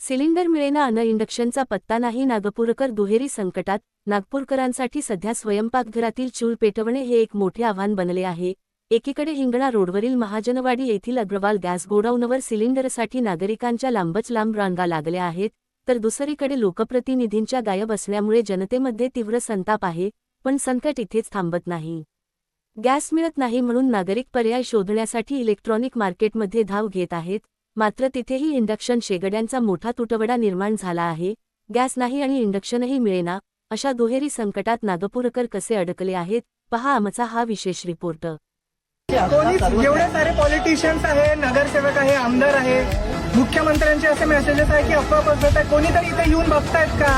Cylinder मिळेना अन इंडक्शनचा पत्ता नाही. नागपूरकर दुहेरी संकटात. नागपूरकरांसाठी सध्या स्वयंपाकघरातील चूल पेटवणे हे एक मोठे आव्हान बनले आहे. एकीकडे हिंगणा रोडवरील महाजनवाडी येथील अग्रवाल गॅस गोडाऊनवर सिलेंडरसाठी नागरिकांच्या लांबच लांब रांगा लागल्या आहेत, तर दुसरीकडे लोकप्रतिनिधींच्या गायब असण्यामुळे जनतेमध्ये तीव्र संताप आहे. पण संकट इथेच थांबत नाही. गॅस मिळत नाही म्हणून नागरिक पर्याय शोधण्यासाठी इलेक्ट्रॉनिक मार्केटमध्ये धाव घेत आहेत. मात्र तिथेही इंडक्शन शेगड्यांचा मोठा तुटवडा निर्माण झाला आहे. गॅस नाही आणि इंडक्शनही मिळेना, अशा दुहेरी संकटात नागपूरकर कसे अडकले आहेत, पहा आमचा हा विशेष रिपोर्ट. जेवढे सारे पॉलिटिशियन्स आहे, नगरसेवक आहे, आमदार आहे, मुख्यमंत्र्यांचे असे मेसेजेस आहे की अफवा पसरत आहे. कोणीतरी इथे येऊन बघतायत का?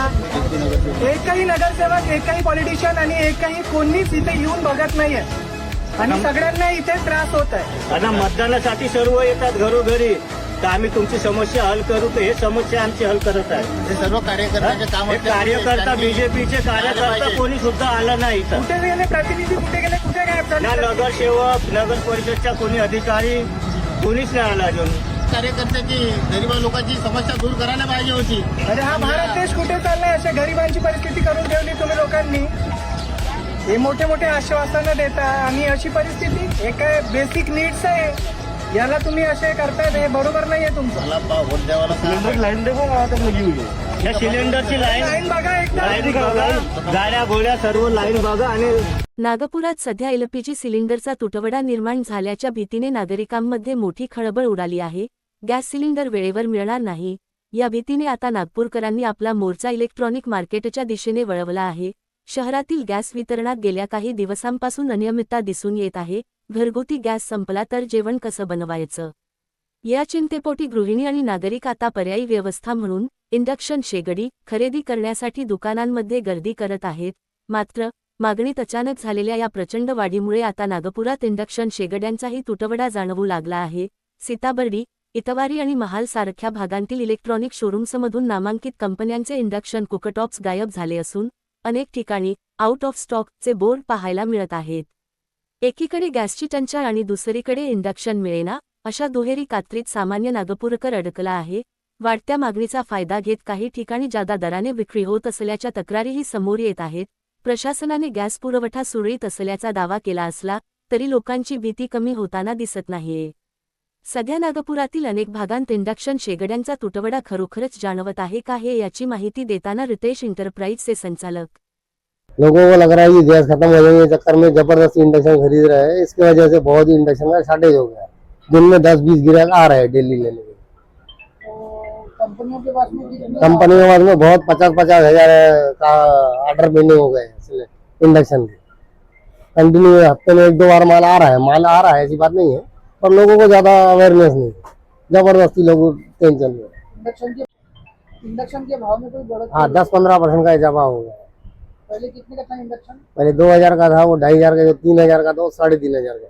एकही नगरसेवक, एकही पॉलिटिशियन आणि एकही कोणीच इथे येऊन बघत नाहीये आणि सगळ्यांना इथे त्रास होत आहे. आता मतदानासाठी सर्व येतात घरोघरी, तर आम्ही तुमची समस्या हल करू, तर हे समस्या आमची हल करत आहे. हे सर्व कार्यकर्त्यांचे काम कार्यकर्ता, बीजेपीचे कार्यकर्ता कोणी सुद्धा आला नाही इथं. कुठे गेले प्रतिनिधी? कुठे गेले? कुठे काय? ना नगरसेवक, नगर परिषदचा कोणी अधिकारी कोणीच नाही आला अजून. कार्यकर्त्याची गरीब लोकांची समस्या दूर करायला पाहिजे होती. अरे हा भारत देश कुठे चाललाय? अशा गरिबांची परिस्थिती करून ठेवली तुम्ही लोकांनी. हे मोठे मोठे आश्वासनं देता आणि अशी परिस्थिती. हे काय बेसिक नीड्स आहे, याला तुम्ही असे करतायत, हे बरोबर नाहीये तुमचं. मला वोट द्यावाला या सिलेंडरची लाईन बघा एकदा. बघा, गाड्या घोड्या सर्व लाईन बघा. आणि नागपुरात सध्या एलपीजी सिलेंडरचा तुटवडा निर्माण झाल्याच्या भीतीने नागरिकांमध्ये मोठी खळबळ उडाली आहे. गॅस सिलेंडर वेळेवर मिळणार नाही या भीतीने आता नागपूरकरांनी आपला मोर्चा इलेक्ट्रॉनिक मार्केटच्या दिशेने वळवला आहे. शहरातील गॅस वितरणात गेल्या काही दिवसांपासून अनियमितता दिसून येत आहे. घरगुती गॅस संपला तर जेवण कसं बनवायचं या चिंतेपोटी गृहिणी आणि नागरिक आता पर्यायी व्यवस्था म्हणून इंडक्शन शेगडी खरेदी करण्यासाठी दुकानांमध्ये गर्दी करत आहेत. मात्र मागणीत अचानक झालेल्या या प्रचंड वाढीमुळे आता नागपुरात इंडक्शन शेगड्यांचाही तुटवडा जाणवू लागला आहे. सीताबर्डी, इतवारी आणि महाल सारख्या भागांतील इलेक्ट्रॉनिक शोरूम्समधून नामांकित कंपन्यांचे इंडक्शन कुकटॉप्स गायब झाले असून अनेक ठिकाणी आउट ऑफ स्टॉकचे बोर्ड पाहायला मिळत आहेत. एकीकडे गॅसची टंचाई आणि दुसरीकडे इंडक्शन मिळेना, अशा दुहेरी कात्रीत सामान्य नागपूरकर अडकला आहे. वाढत्या मागणीचा फायदा घेत काही ठिकाणी जादा दराने विक्री होत असल्याच्या तक्रारीही समोर येत आहेत. प्रशासनाने गॅस पुरवठा सुरळीत असल्याचा दावा केला असला तरी लोकांची भीती कमी होताना दिसत नाहीये. सध्या नागपुरातील अनेक भागांत इंडक्शन शेगड्यांचा तुटवडा खरोखरच जाणवत आहे का, हे याची माहिती देताना रितेश एंटरप्राइजचे संचालक. लोगों को लग रहा है कि गैस खत्म हो जाएगी, चक्कर में जबरदस्ती इंडक्शन खरीद रहे हैं. इसकी वजह से बहुत ही इंडक्शन का शॉर्टेज हो गया है. दिन में 10-20 ग्राहक आ रहे हैं डेली लेने के. कंपनियों के पास में बहुत 50-50 हजार का ऑर्डर पेंडिंग हो गए हैं इंडक्शन के. कंटिन्यू हफ्ते में 1-2 बार माल आ रहा है, ऐसी बात नहीं है, पर लोगों को ज्यादा अवेयरनेस नहीं. जबरदस्ती लोग टेंशन में. इंडक्शन के भाव में कोई बढ़त? हाँ, 10-15% का इजाफा हो गया. पहले कितने का था इंडक्शन? पहले 2000 का था, वो 2500 का, 3000 का था, 3500 का.